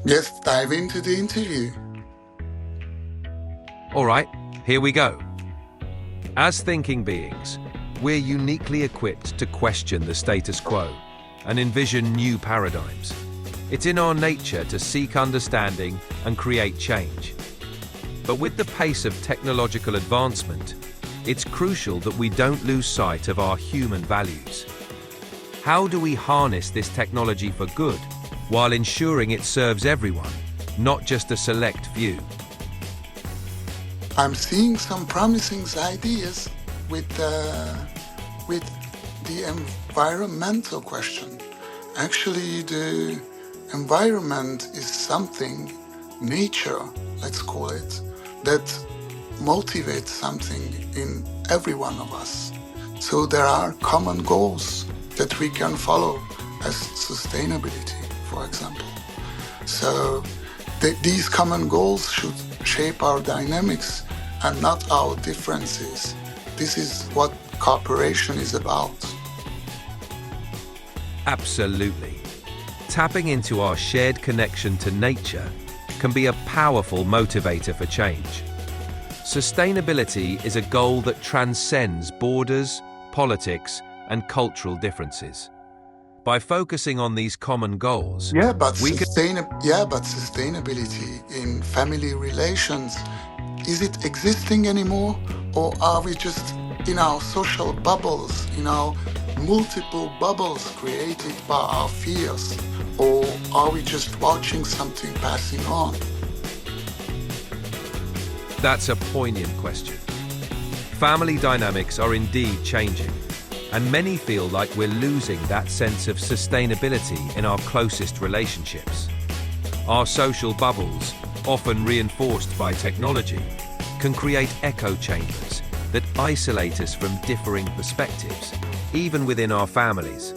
Let's dive into the interview. All right, here we go. As thinking beings, we're uniquely equipped to question the status quo and envision new paradigms. It's in our nature to seek understanding and create change. But with the pace of technological advancement, it's crucial that we don't lose sight of our human values. How do we harness this technology for good while ensuring it serves everyone, not just a select few? I'm seeing some promising ideas with the environmental question. Actually, the environment is something, nature, let's call it, that motivates something in every one of us. So there are common goals that we can follow as sustainability, for example. So these common goals should shape our dynamics and not our differences. This is what cooperation is about. Absolutely. Tapping into our shared connection to nature can be a powerful motivator for change. Sustainability is a goal that transcends borders, politics, and cultural differences. By focusing on these common goals, we can... But sustainability in family relations, is it existing anymore? Or are we just in our social bubbles, in our multiple bubbles created by our fears? Or are we just watching something passing on? That's a poignant question. Family dynamics are indeed changing, and many feel like we're losing that sense of sustainability in our closest relationships. Our social bubbles, often reinforced by technology, can create echo chambers that isolate us from differing perspectives, even within our families.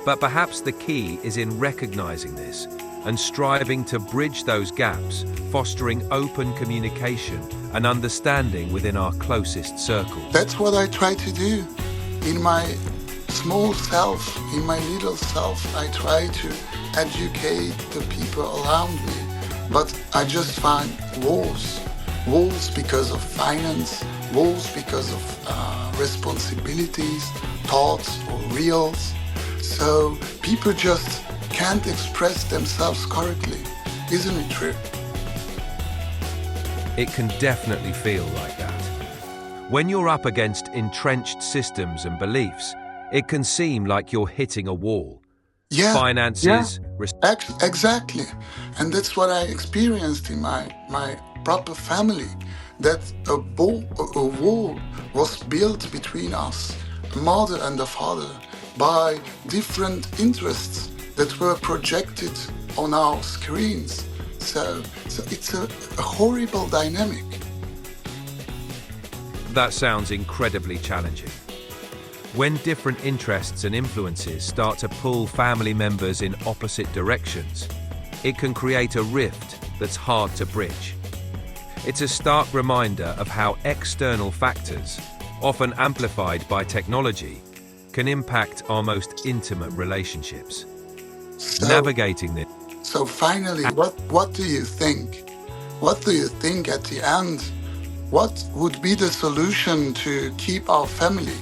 But perhaps the key is in recognizing this and striving to bridge those gaps, fostering open communication and understanding within our closest circles. That's what I try to do. In my small self, in my little self, I try to educate the people around me. But I just find walls. Walls because of finance, walls because of responsibilities, thoughts or reals. So people just can't express themselves correctly. Isn't it true? It can definitely feel like that. When you're up against entrenched systems and beliefs, it can seem like you're hitting a wall. Yeah. Finances... Exactly. And that's what I experienced in my proper family. That a wall was built between us, a mother and a father, by different interests that were projected on our screens. So it's a horrible dynamic. That sounds incredibly challenging. When different interests and influences start to pull family members in opposite directions, it can create a rift that's hard to bridge. It's a stark reminder of how external factors, often amplified by technology, can impact our most intimate relationships. Navigating this... So finally, what do you think? What do you think at the end? What would be the solution to keep our family?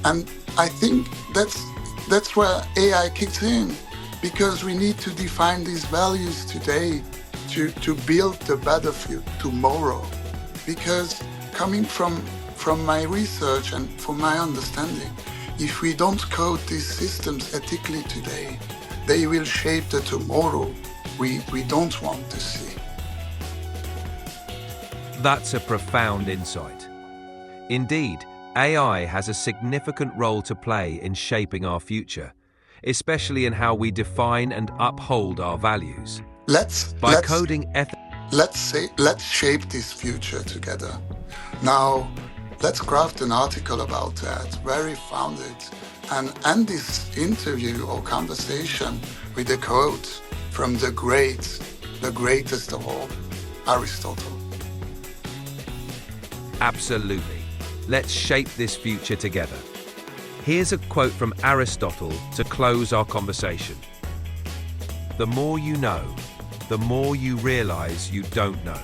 And I think that's where AI kicks in, because we need to define these values today to build the better tomorrow. Because coming from my research and from my understanding, if we don't code these systems ethically today, they will shape the tomorrow we don't want to see. That's a profound insight. Indeed, AI has a significant role to play in shaping our future, especially in how we define and uphold our values. Let's shape this future together. Now, let's craft an article about that, where he found it, and end this interview or conversation with a quote from the greatest of all, Aristotle. Absolutely. Let's shape this future together. Here's a quote from Aristotle to close our conversation. The more you know, the more you realize you don't know.